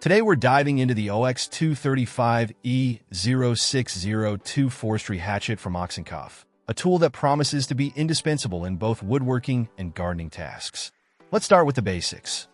Today we're diving into the OX235E-0602 Forestry Hatchet from OX235, a tool that promises to be indispensable in both woodworking and gardening tasks. Let's start with the basics.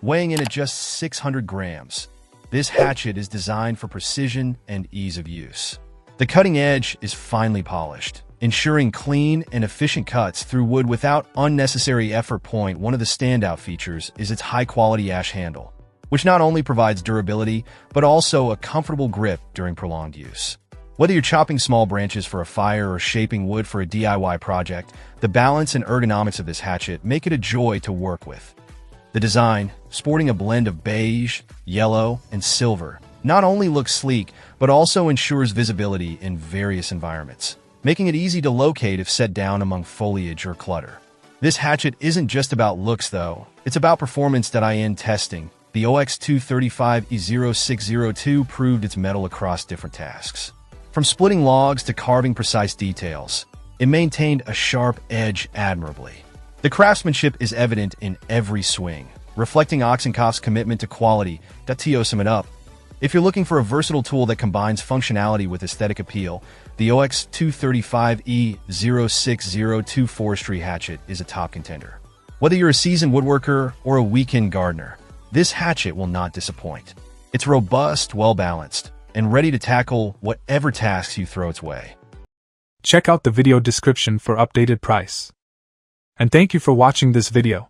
Weighing in at just 600 grams, this hatchet is designed for precision and ease of use. The cutting edge is finely polished, ensuring clean and efficient cuts through wood without unnecessary effort. One of the standout features is its high-quality ash handle, which not only provides durability, but also a comfortable grip during prolonged use. Whether you're chopping small branches for a fire or shaping wood for a DIY project, the balance and ergonomics of this hatchet make it a joy to work with. The design, sporting a blend of beige, yellow, and silver, not only looks sleek, but also ensures visibility in various environments, making it easy to locate if set down among foliage or clutter. This hatchet isn't just about looks, though. It's about performance. In testing, the OX235E-0602 proved its mettle across different tasks. From splitting logs to carving precise details, it maintained a sharp edge admirably. The craftsmanship is evident in every swing, reflecting OX235's commitment to quality. To sum it up, if you're looking for a versatile tool that combines functionality with aesthetic appeal, the OX235E-0602 Forestry Hatchet is a top contender. Whether you're a seasoned woodworker or a weekend gardener, this hatchet will not disappoint. It's robust, well-balanced, and ready to tackle whatever tasks you throw its way. Check out the video description for updated price. And thank you for watching this video.